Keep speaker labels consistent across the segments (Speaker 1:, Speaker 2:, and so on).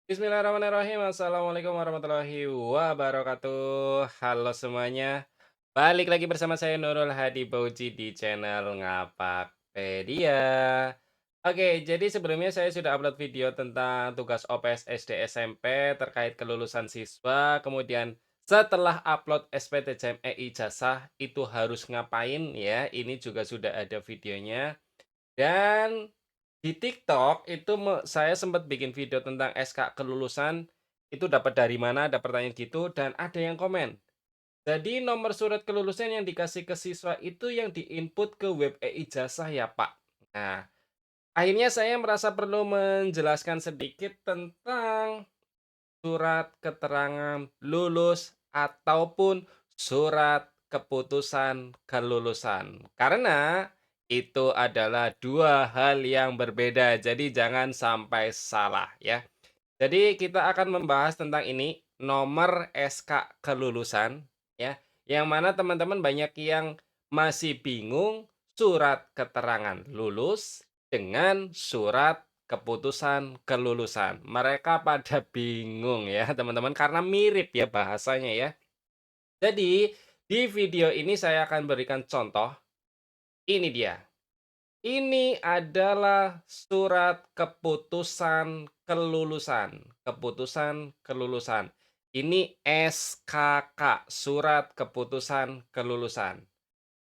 Speaker 1: Bismillahirrahmanirrahim. Assalamualaikum warahmatullahi wabarakatuh. Halo semuanya. Balik lagi bersama saya Nurul Hadi Bauji di channel Ngapakpedia. Oke, jadi sebelumnya saya sudah upload video tentang tugas OPS SD SMP terkait kelulusan siswa. Kemudian setelah upload SPTJM Ijazah itu harus ngapain ya? Ini juga sudah ada videonya. Dan di TikTok itu saya sempat bikin video tentang SK kelulusan, itu dapat dari mana, ada pertanyaan gitu, dan ada yang komen. Jadi nomor surat kelulusan yang dikasih ke siswa itu yang diinput ke web e-ijazah ya Pak. Nah, akhirnya saya merasa perlu menjelaskan sedikit tentang surat keterangan lulus ataupun surat keputusan kelulusan. Karena itu adalah dua hal yang berbeda, jadi jangan sampai salah ya. Jadi kita akan membahas tentang ini, nomor SK kelulusan ya, yang mana teman-teman banyak yang masih bingung surat keterangan lulus dengan surat keputusan kelulusan. Mereka pada bingung ya teman-teman karena mirip ya bahasanya ya. Jadi di video ini saya akan berikan contoh, ini dia. Ini adalah surat keputusan kelulusan, keputusan kelulusan. Ini SKK, surat keputusan kelulusan.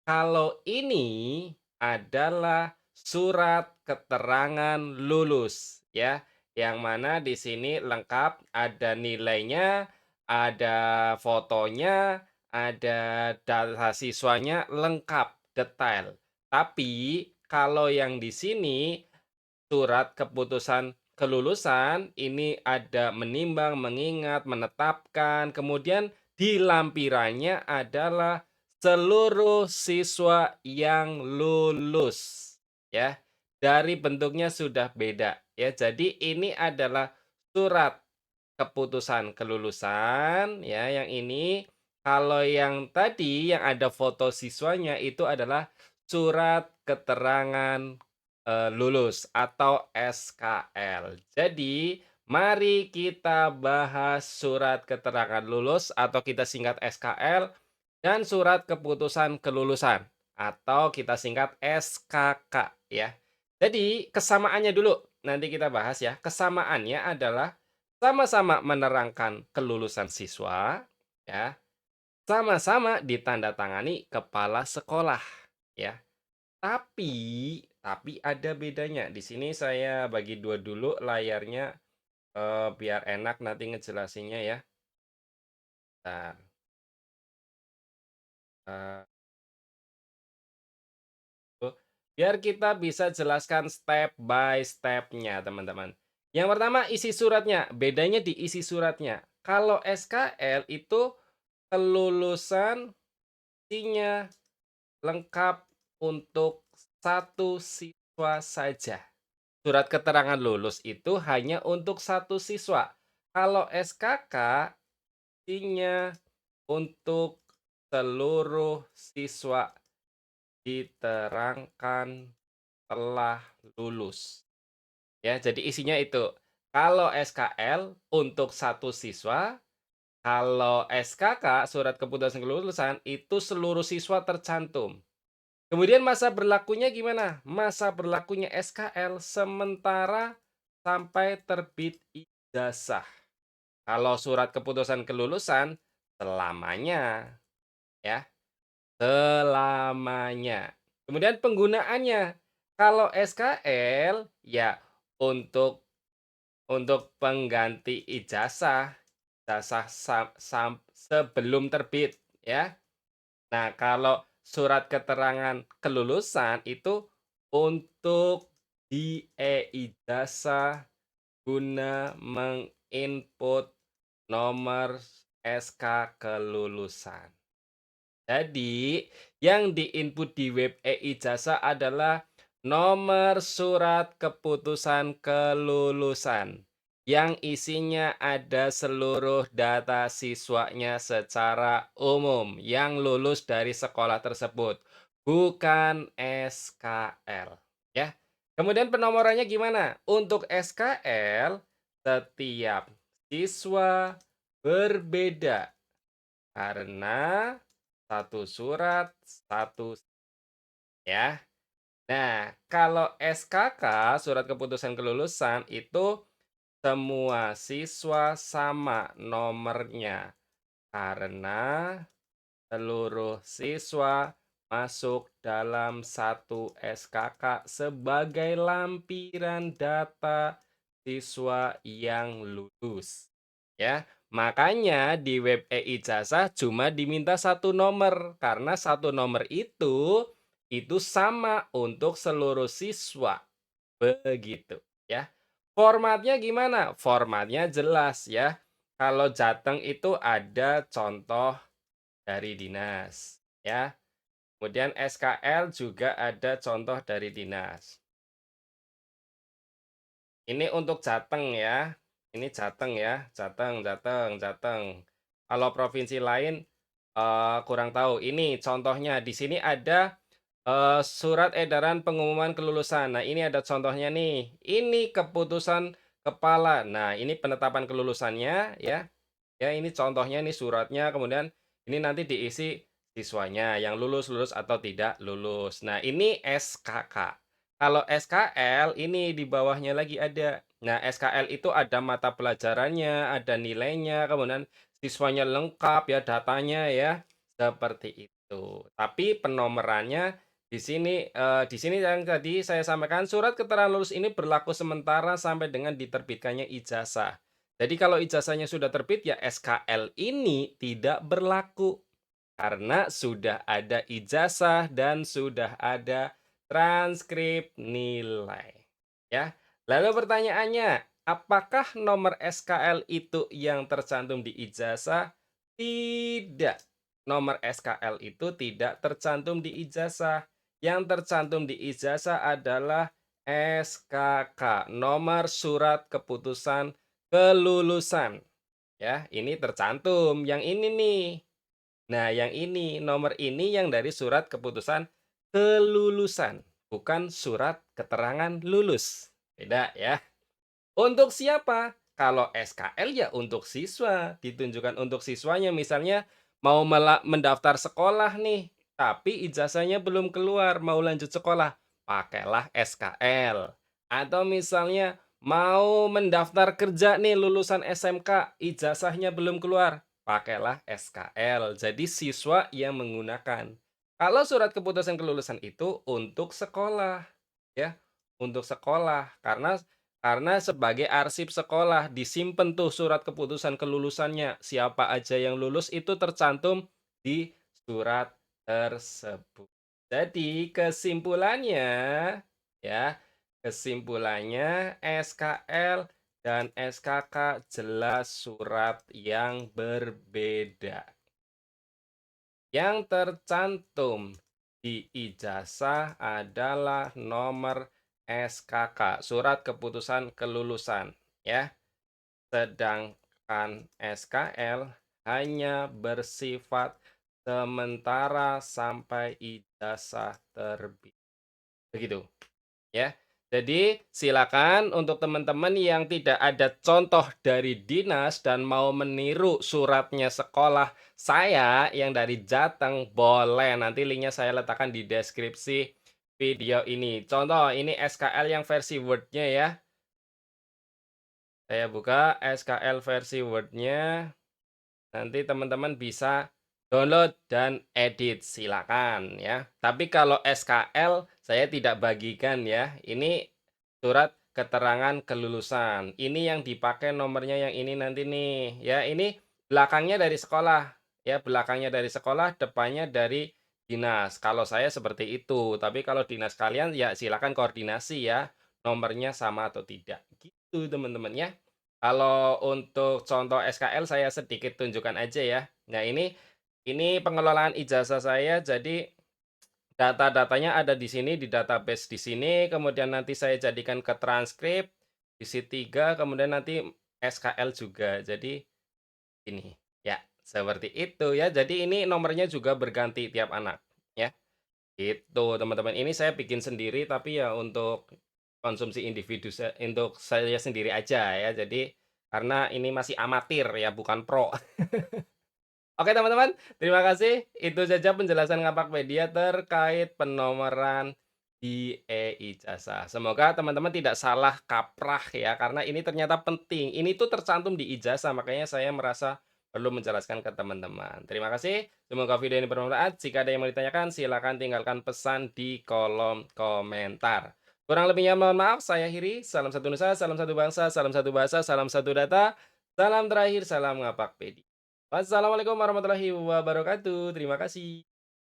Speaker 1: Kalau ini adalah surat keterangan lulus ya, yang mana di sini lengkap ada nilainya, ada fotonya, ada data siswanya lengkap, detail. Tapi kalau yang di sini surat keputusan kelulusan ini ada menimbang, mengingat, menetapkan, kemudian di lampirannya adalah seluruh siswa yang lulus, ya. Dari bentuknya sudah beda, ya. Jadi ini adalah surat keputusan kelulusan, ya, yang ini. Kalau yang tadi yang ada foto siswanya itu adalah surat keterangan lulus atau SKL. Jadi, mari kita bahas surat keterangan lulus atau kita singkat SKL dan surat keputusan kelulusan atau kita singkat SKK ya. Jadi, kesamaannya dulu nanti kita bahas ya. Kesamaannya adalah sama-sama menerangkan kelulusan siswa ya, sama-sama ditandatangani kepala sekolah ya. Tapi ada bedanya. Di sini saya bagi 2 dulu layarnya, biar enak nanti ngejelasinnya ya. Bentar, eee, tuh, biar kita bisa jelaskan step by step-nya, teman-teman. Yang pertama isi suratnya, bedanya di isi suratnya. Kalau SKL itu kelulusan isinya lengkap untuk satu siswa saja. Surat keterangan lulus itu hanya untuk satu siswa. Kalau SKK isinya untuk seluruh siswa diterangkan telah lulus. Ya, jadi isinya itu. Kalau SKL untuk satu siswa, kalau SKK, surat keputusan kelulusan, itu seluruh siswa tercantum. Kemudian masa berlakunya gimana? Masa berlakunya SKL sementara sampai terbit ijazah. Kalau surat keputusan kelulusan selamanya ya, selamanya. Kemudian penggunaannya, kalau SKL ya untuk pengganti ijazah, ijazah sebelum terbit ya. Nah, kalau surat keterangan kelulusan itu untuk di e-ijazah guna menginput nomor SK kelulusan. Jadi, yang diinput di web e-ijazah adalah nomor surat keputusan kelulusan yang isinya ada seluruh data siswanya secara umum yang lulus dari sekolah tersebut, bukan SKL, ya. Kemudian penomorannya gimana? Untuk SKL setiap siswa berbeda karena satu surat, satu ya. Nah, kalau SKK, surat keputusan kelulusan itu semua siswa sama nomornya karena seluruh siswa masuk dalam satu SKK sebagai lampiran data siswa yang lulus. Ya, makanya di web e-ijazah cuma diminta satu nomor karena satu nomor itu sama untuk seluruh siswa. Begitu, ya. Formatnya gimana? Formatnya jelas ya. Kalau Jateng itu ada contoh dari dinas, ya. Kemudian SKL juga ada contoh dari dinas. Ini untuk Jateng ya. Ini Jateng ya, Jateng Jateng Jateng. Kalau provinsi lain, kurang tahu. Ini contohnya, di sini ada, surat edaran pengumuman kelulusan. Nah, ini ada contohnya nih. Ini keputusan kepala. Nah, ini penetapan kelulusannya ya. Ya, ini contohnya nih suratnya, kemudian ini nanti diisi siswanya yang lulus lulus atau tidak lulus. Nah, ini SKK. Kalau SKL ini di bawahnya lagi ada. Nah, SKL itu ada mata pelajarannya, ada nilainya, kemudian siswanya lengkap ya datanya ya, seperti itu. Tapi penomorannya di sini yang tadi saya sampaikan, surat keterangan lulus ini berlaku sementara sampai dengan diterbitkannya ijazah. Jadi kalau ijazahnya sudah terbit ya SKL ini tidak berlaku karena sudah ada ijazah dan sudah ada transkrip nilai. Ya. Lalu pertanyaannya, apakah nomor SKL itu yang tercantum di ijazah? Tidak. Nomor SKL itu tidak tercantum di ijazah. Yang tercantum di ijazah adalah SKK, nomor surat keputusan kelulusan. Ya, ini tercantum. Yang ini nih. Nah, yang ini, nomor ini yang dari surat keputusan kelulusan, bukan surat keterangan lulus. Beda ya. Untuk siapa? Kalau SKL ya untuk siswa, ditunjukkan untuk siswanya. Misalnya mau mendaftar sekolah nih, tapi ijazahnya belum keluar, mau lanjut sekolah, pakailah SKL. Atau misalnya mau mendaftar kerja nih lulusan SMK, ijazahnya belum keluar, pakailah SKL. Jadi siswa yang menggunakan. Kalau surat keputusan kelulusan itu untuk sekolah, ya, untuk sekolah karena sebagai arsip sekolah, disimpan tuh surat keputusan kelulusannya. Siapa aja yang lulus itu tercantum di surat tersebut. Jadi kesimpulannya, ya, kesimpulannya SKL dan SKK jelas surat yang berbeda. Yang tercantum di ijazah adalah nomor SKK, surat keputusan kelulusan, ya. Sedangkan SKL hanya bersifat sementara sampai ijazah terbit. Begitu. Ya. Jadi, silakan untuk teman-teman yang tidak ada contoh dari dinas dan mau meniru suratnya sekolah saya yang dari Jateng, boleh. Nanti linknya saya letakkan di deskripsi video ini. Contoh, ini SKL yang versi Word-nya ya. Saya buka SKL versi Word-nya. Nanti teman-teman bisa download dan edit, silakan ya. Tapi kalau SKL saya tidak bagikan ya. Ini surat keterangan kelulusan. Ini yang dipakai nomornya yang ini nanti nih. Ya, ini belakangnya dari sekolah. Ya, belakangnya dari sekolah, depannya dari dinas. Kalau saya seperti itu. Tapi kalau dinas kalian ya silakan koordinasi ya. Nomornya sama atau tidak. Gitu teman-teman ya. Kalau untuk contoh SKL saya sedikit tunjukkan aja ya. Nah ini pengelolaan ijazah saya, jadi data-datanya ada di sini, di database di sini, kemudian nanti saya jadikan ke transkrip, isi 3, kemudian nanti SKL juga. Jadi ini, ya seperti itu ya. Jadi ini nomornya juga berganti tiap anak, ya. Itu teman-teman. Ini saya bikin sendiri, tapi ya untuk konsumsi individu untuk saya sendiri aja ya. Jadi karena ini masih amatir ya, bukan pro. Oke teman-teman, terima kasih. Itu saja penjelasan Ngapakpedia terkait penomoran di e-ijazah. Semoga teman-teman tidak salah kaprah ya, karena ini ternyata penting. Ini tuh tercantum di ijazah, makanya saya merasa perlu menjelaskan ke teman-teman. Terima kasih, semoga video ini bermanfaat. Jika ada yang mau ditanyakan, silakan tinggalkan pesan di kolom komentar. Kurang lebihnya mohon maaf, saya akhiri. Salam satu nusa, salam satu bangsa, salam satu bahasa, salam satu data. Salam terakhir, salam Ngapakpedia. Wassalamualaikum warahmatullahi wabarakatuh. Terima kasih.